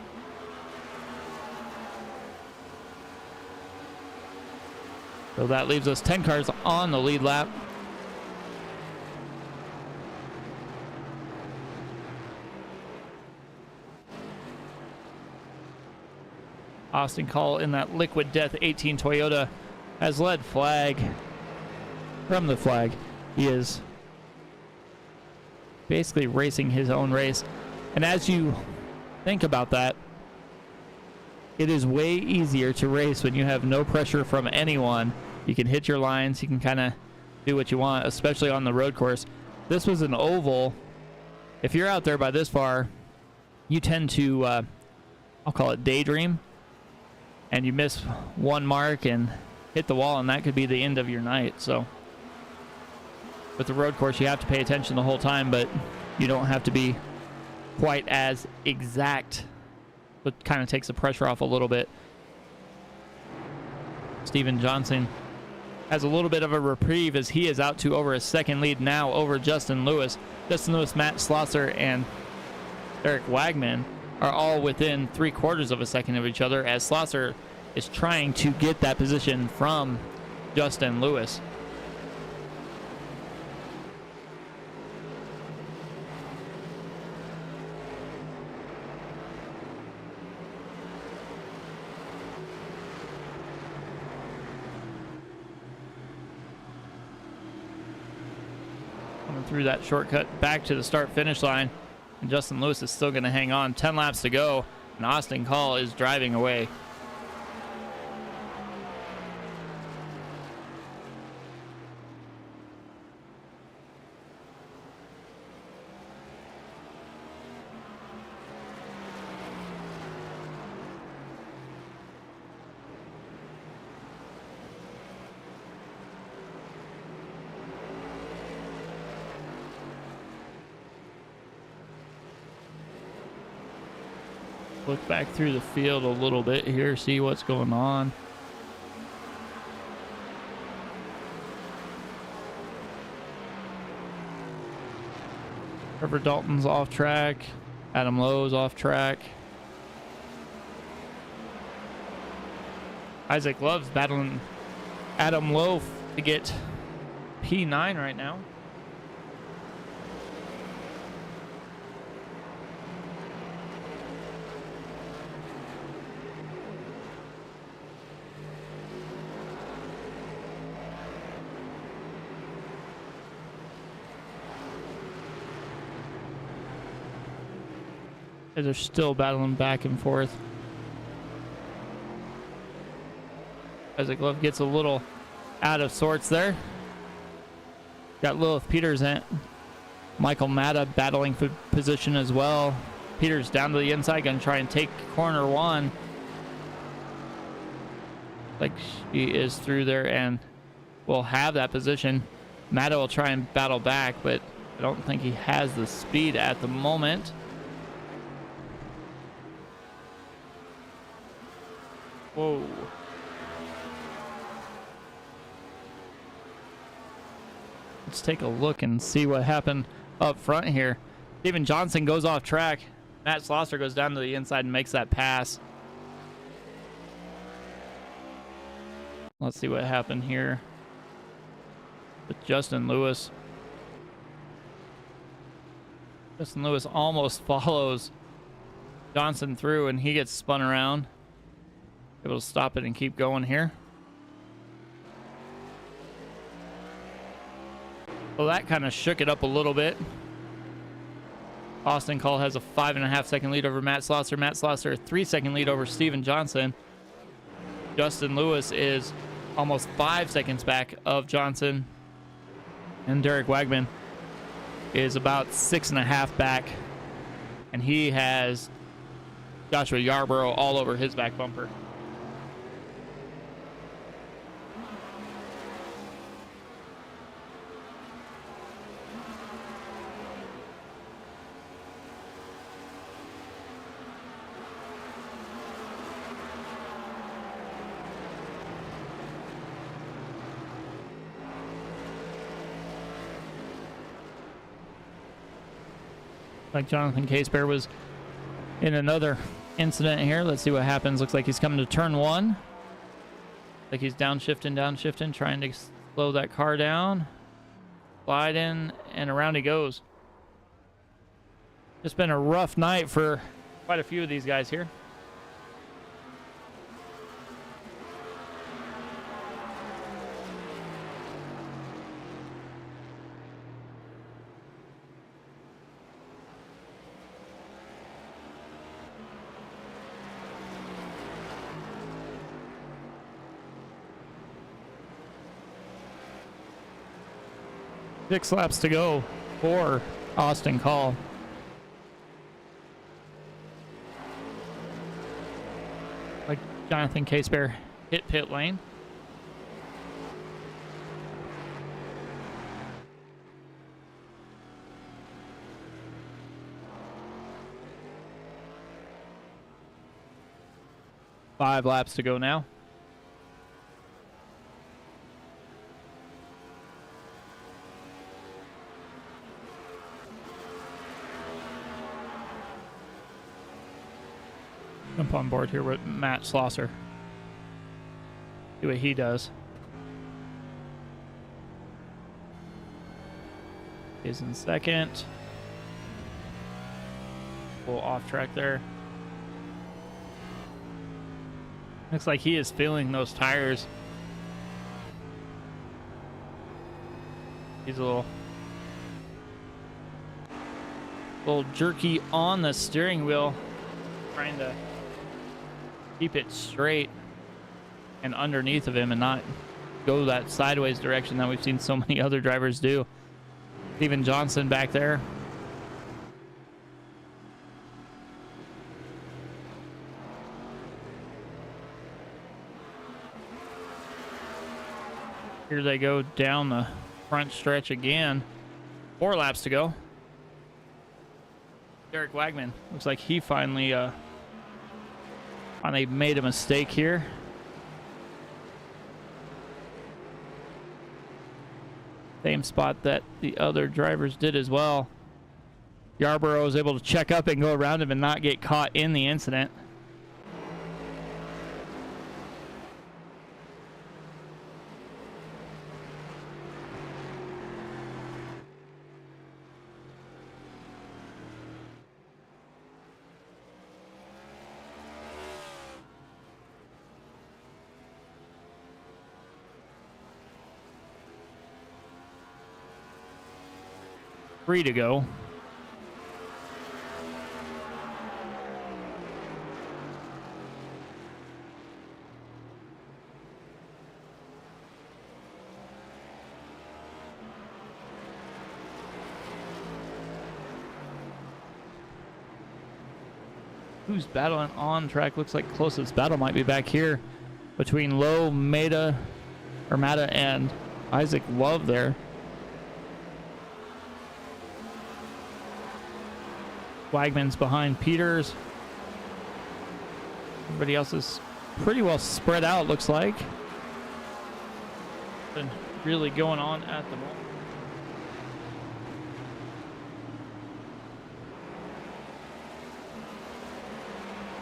So that leaves us 10 cars on the lead lap. Austin Call in that Liquid Death 18 Toyota has led flag from the flag. He is basically racing his own race. And as you think about that, it is way easier to race when you have no pressure from anyone. You can hit your lines, you can kind of do what you want, especially on the road course. This was an oval. If you're out there by this far, you tend to, I'll call it daydream, and you miss one mark and hit the wall, and that could be the end of your night. So with the road course, you have to pay attention the whole time, but you don't have to be quite as exact. It kind of takes the pressure off a little bit. Steven Johnson has a little bit of a reprieve as he is out to over a second lead now over Justin Lewis. Justin Lewis, Matt Schlosser, and Eric Wagman are all within 3/4 of a second of each other as Schlosser is trying to get that position from Justin Lewis. Coming through that shortcut back to the start finish line, and Justin Lewis is still going to hang on. 10 laps to go, and Austin Call is driving away. Look back through the field a little bit here, see what's going on. Trevor Dalton's off track. Adam Lowe's off track. Isaac Love's battling Adam Lowe to get P9 right now. They're still battling back and forth. Isaac Love gets a little out of sorts there. Got Lilith Peters and Michael Matta battling for position as well. Peters down to the inside, gonna try and take corner one. Like she is through there and will have that position. Matta will try and battle back, but I don't think he has the speed at the moment. Whoa. Let's take a look and see what happened up front here. Steven Johnson goes off track. Matt Schlosser goes down to the inside and makes that pass. Let's see what happened here with Justin Lewis. Justin Lewis almost follows Johnson through and he gets spun around. Able to stop it and keep going here. Well, that kind of shook it up a little bit. Austin Call has a 5.5 second lead over Matt Schlosser. Matt Schlosser, a 3-second lead over Steven Johnson. Justin Lewis is almost 5 seconds back of Johnson. And Derek Wagman is about 6.5 back. And he has Joshua Yarborough all over his back bumper. Like Jonathan Casebear was in another incident here. Let's see what happens. Looks like he's coming to turn one. Like he's downshifting, trying to slow that car down. Slide in, and around he goes. It's been a rough night for quite a few of these guys here. Six laps to go for Austin Call. Like Jonathan Casebear hit pit lane. Five laps to go now. Jump on board here with Matt Schlosser. See what he does. He's in second. A little off track there. Looks like he is feeling those tires. He's a little jerky on the steering wheel, trying to keep it straight and underneath of him and not go that sideways direction that we've seen so many other drivers do. Steven Johnson back there. Here they go down the front stretch again. 4 laps to go. Derek Wagman looks like he finally made a mistake here. Same spot that the other drivers did as well. Yarborough was able to check up and go around him and not get caught in the incident. Three to go. Who's battling on track? Looks like closest battle might be back here between Lowe, Mata, and Isaac Love there. Wagman's behind Peters. Everybody else is pretty well spread out, looks like. Nothing really going on at the moment.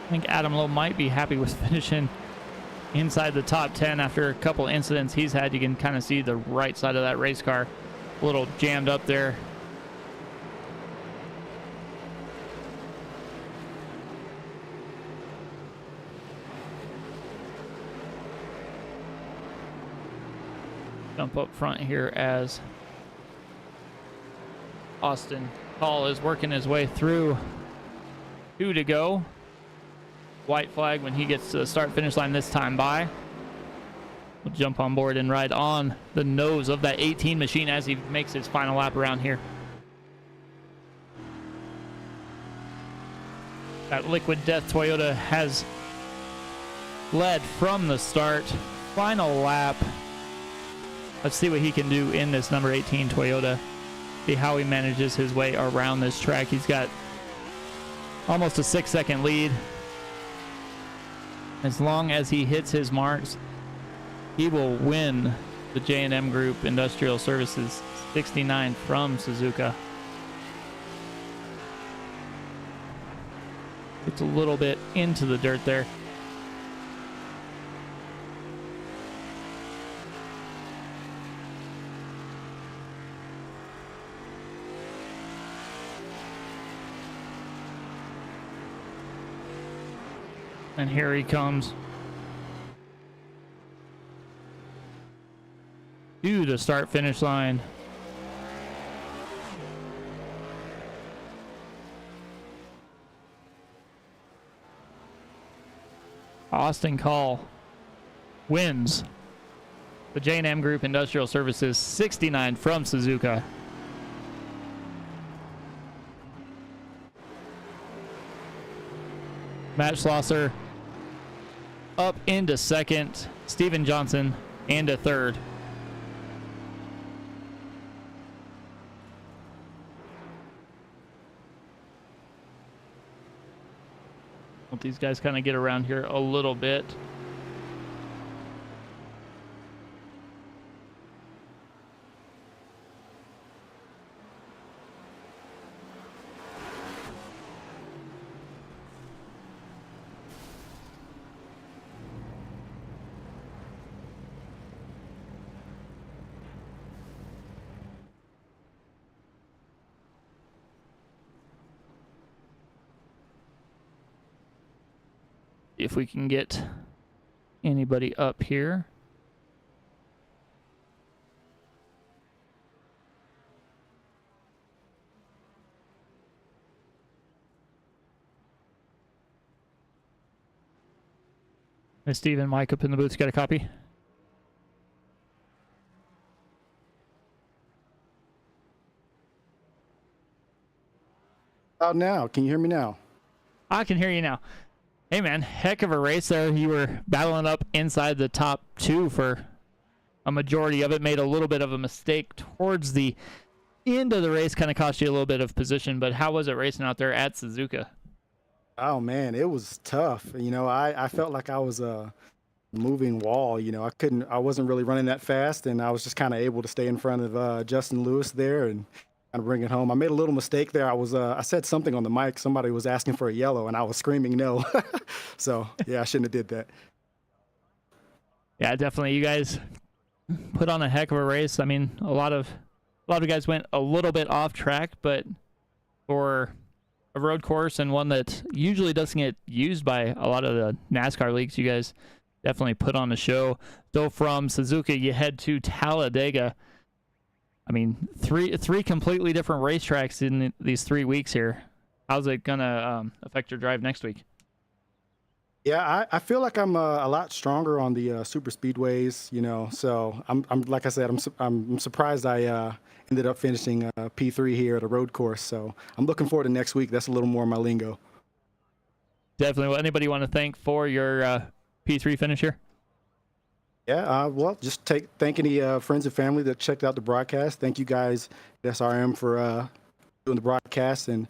I think Adam Lowe might be happy with finishing inside the top 10 after a couple incidents he's had. You can kind of see the right side of that race car a little jammed up there. Jump up front here as Austin Hall is working his way through. 2 to go. White flag when he gets to the start finish line this time by. We'll jump on board and ride on the nose of that 18 machine as he makes his final lap around here. That Liquid Death Toyota has led from the start. Final lap. Let's see what he can do in this number 18 Toyota. See how he manages his way around this track. He's got almost a 6-second lead. As long as he hits his marks, he will win the J&M Group Industrial Services 69 from Suzuka. It's a little bit into the dirt there. And here he comes to the start finish line. Austin Call wins the J&M Group Industrial Services 69 from Suzuka. Matt Schlosser up into second, Steven Johnson into third. Hope these guys kind of get around here a little bit. if we can get anybody up here. Is Steven, Mike up in the booth? You got a copy? Out now. Can you hear me now? I can hear you now. Hey, man, heck of a race there. You were battling up inside the top two for a majority of it. Made a little bit of a mistake towards the end of the race. Kind of cost you a little bit of position, but how was it racing out there at Suzuka? Oh, man, it was tough. You know, I felt like I was a moving wall. You know, I wasn't really running that fast, and I was just kind of able to stay in front of Justin Lewis there and kind of bring it home. I made a little mistake there. I said something on the mic. Somebody was asking for a yellow, and I was screaming no. So, yeah, I shouldn't have did that. Yeah, definitely. You guys put on a heck of a race. I mean, a lot of guys went a little bit off track, but for a road course and one that usually doesn't get used by a lot of the NASCAR leagues, you guys definitely put on a show. So from Suzuka, you head to Talladega. I mean, three completely different racetracks in these 3 weeks here. How's it gonna affect your drive next week? Yeah, I feel like I'm a lot stronger on the super speedways, you know. So I'm like I said, I'm surprised I ended up finishing P3 here at a road course. So I'm looking forward to next week. That's a little more my lingo. Definitely. Well, anybody want to thank for your P3 finish here? Yeah, well, just thank any friends and family that checked out the broadcast. Thank you guys at SRM for doing the broadcast and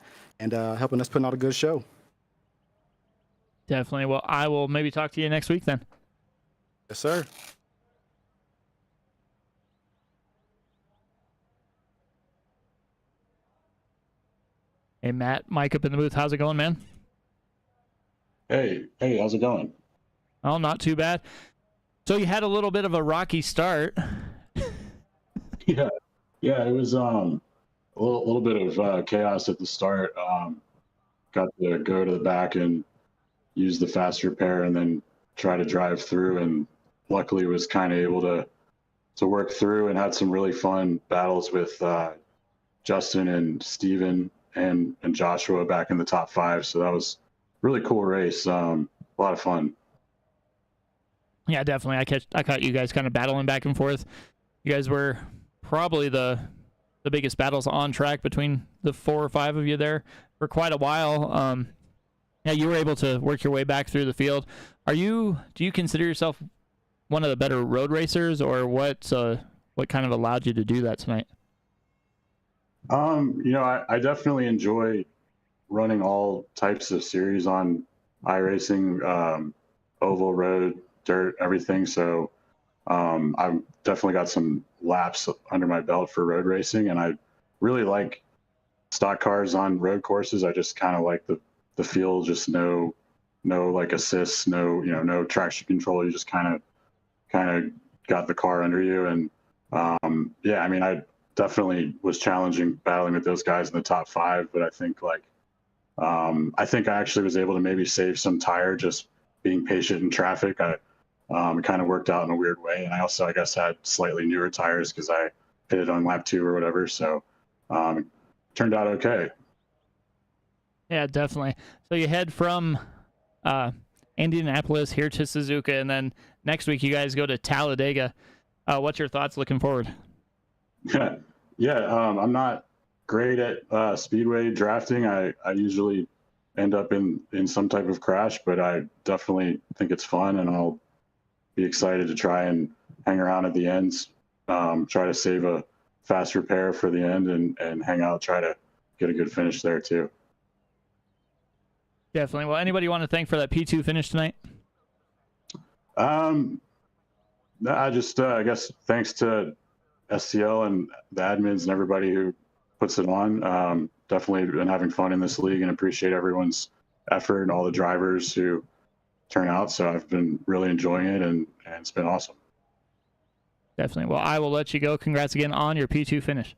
helping us put out a good show. Definitely. Well, I will maybe talk to you next week then. Yes, sir. Hey, Matt, Mike up in the booth. How's it going, man? Hey, how's it going? Oh, not too bad. So you had a little bit of a rocky start. Yeah, it was a little bit of chaos at the start. Got to go to the back and use the fast repair and then try to drive through, and luckily was kind of able to work through and had some really fun battles with Justin and Steven and Joshua back in the top 5. So that was a really cool race. A lot of fun. Yeah, definitely. I caught you guys kind of battling back and forth. You guys were probably the biggest battles on track between the 4 or 5 of you there for quite a while. Yeah, you were able to work your way back through the field. Do you consider yourself one of the better road racers, or what kind of allowed you to do that tonight? You know, I definitely enjoy running all types of series on iRacing, oval, road, dirt, everything. So I've definitely got some laps under my belt for road racing, and I really like stock cars on road courses. I just kind of like the feel, just no like assists, no traction control. You just kind of got the car under you. And yeah, I mean, I definitely was challenging battling with those guys in the top 5, but I think I actually was able to maybe save some tire just being patient in traffic. It kind of worked out in a weird way. And I also, I guess, had slightly newer tires because I hit it on lap 2 or whatever. So it turned out okay. Yeah, definitely. So you head from Indianapolis here to Suzuka, and then next week you guys go to Talladega. What's your thoughts looking forward? Yeah, I'm not great at speedway drafting. I usually end up in some type of crash, but I definitely think it's fun, and I'll be excited to try and hang around at the ends, try to save a fast repair for the end and hang out, try to get a good finish there too. Definitely. Well, anybody you want to thank for that P2 finish tonight? I just, I guess, thanks to SCL and the admins and everybody who puts it on. Definitely been having fun in this league and appreciate everyone's effort and all the drivers who turn out. So I've been really enjoying it, and it's been awesome. Definitely. Well, I will let you go. Congrats again on your P2 finish.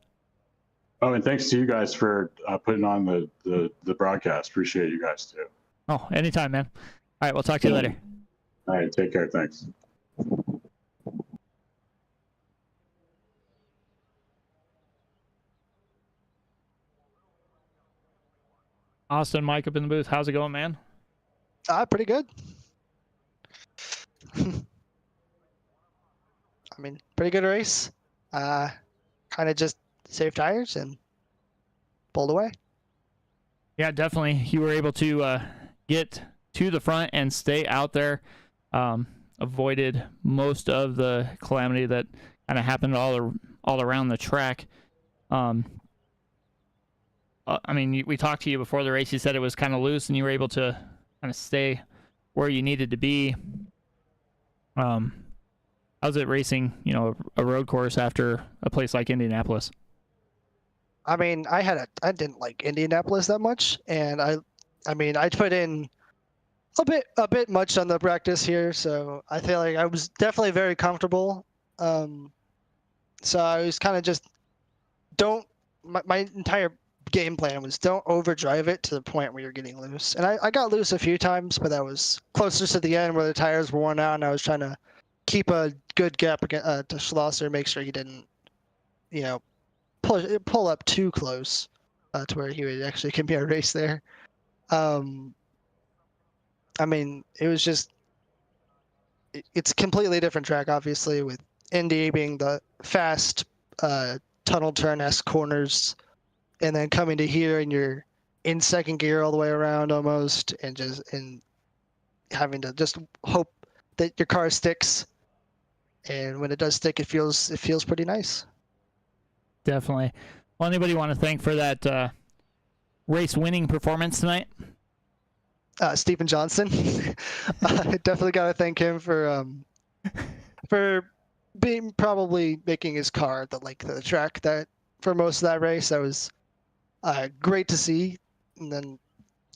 Oh, and thanks to you guys for putting on the broadcast. Appreciate you guys too. Oh, anytime, man. All right, we'll talk to you later. All right, take care. Thanks. Austin, Mike up in the booth. How's it going, man? Pretty good. I mean, pretty good race. Kind of just saved tires and pulled away. Yeah, definitely. You were able to get to the front and stay out there. Avoided most of the calamity that kind of happened all around the track. I mean, we talked to you before the race. You said it was kind of loose, and you were able to kind of stay where you needed to be. How's it racing, a road course after a place like Indianapolis? I mean, I didn't like Indianapolis that much, and I mean, I put in a bit much on the practice here, so I feel like I was definitely very comfortable. So I was kind of just my entire game plan was don't overdrive it to the point where you're getting loose. And I got loose a few times, but that was closer to the end where the tires were worn out, and I was trying to keep a good gap to Schlosser, make sure he didn't, pull up too close to where he would actually give me a race there. I mean, it was just, it's a completely different track, obviously, with Indy being the fast tunnel turn-esque corners, and then coming to here and you're in second gear all the way around almost, and having to just hope that your car sticks. And when it does stick, it feels pretty nice. Definitely. Well, anybody want to thank for that race-winning performance tonight? Stephen Johnson. Definitely got to thank him for probably making his car the track that for most of that race. That was great to see. And then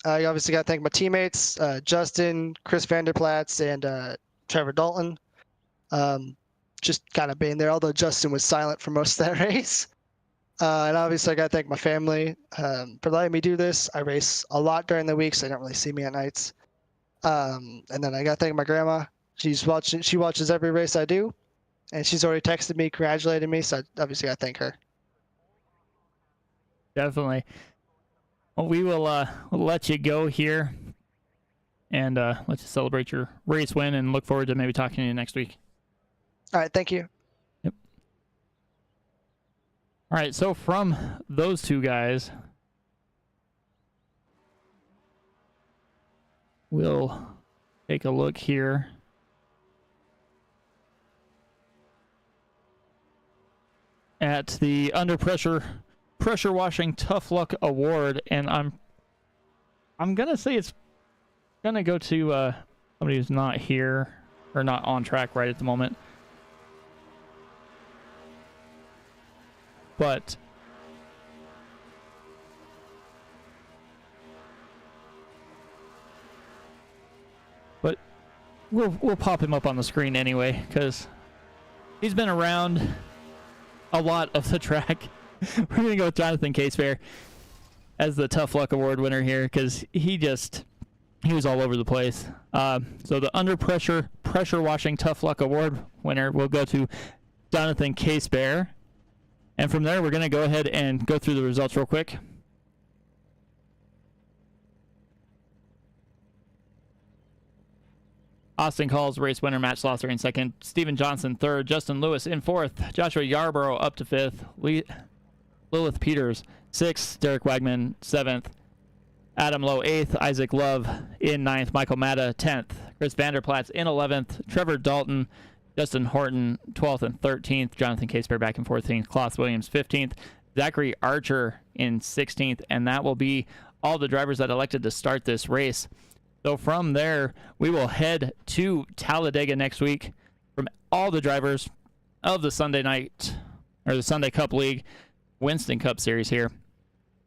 I obviously got to thank my teammates, Justin, Chris Vanderplatz, and Trevor Dalton. Just kind of being there, although Justin was silent for most of that race. And obviously I got to thank my family for letting me do this. I race a lot during the week, so they don't really see me at nights. And then I got to thank my grandma. She watches every race I do, and she's already texted me, congratulating me, so I obviously got to thank her. Definitely. Well, we will we'll let you go here and let you celebrate your race win, and look forward to maybe talking to you next week. All right, thank you. Yep. All right, so from those two guys, we'll take a look here at the Under Pressure Washing Tough Luck Award, and I'm gonna say it's gonna go to somebody who's not here or not on track right at the moment. But we'll pop him up on the screen anyway, because he's been around a lot of the track. We're gonna go with Jonathan Casefair as the Tough Luck Award winner here, because he was all over the place. So the Under Pressure Washing Tough Luck Award winner will go to Jonathan Casefair. And from there, we're going to go ahead and go through the results real quick. Austin Calls, race winner, Matt Schlosser in second. Stephen Johnson, third. Justin Lewis in fourth. Joshua Yarborough up to fifth. Lilith Peters, sixth. Derek Wagman, seventh. Adam Lowe, eighth. Isaac Love in ninth. Michael Matta, 10th. Chris Vanderplatz in 11th. Trevor Dalton, Justin Horton, 12th and 13th. Jonathan Casefair back in 14th. Klaus Williams, 15th. Zachary Archer in 16th. And that will be all the drivers that elected to start this race. So from there, we will head to Talladega next week. From all the drivers of the Sunday Cup League Winston Cup Series here,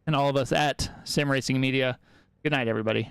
and all of us at Sim Racing Media. Good night, everybody.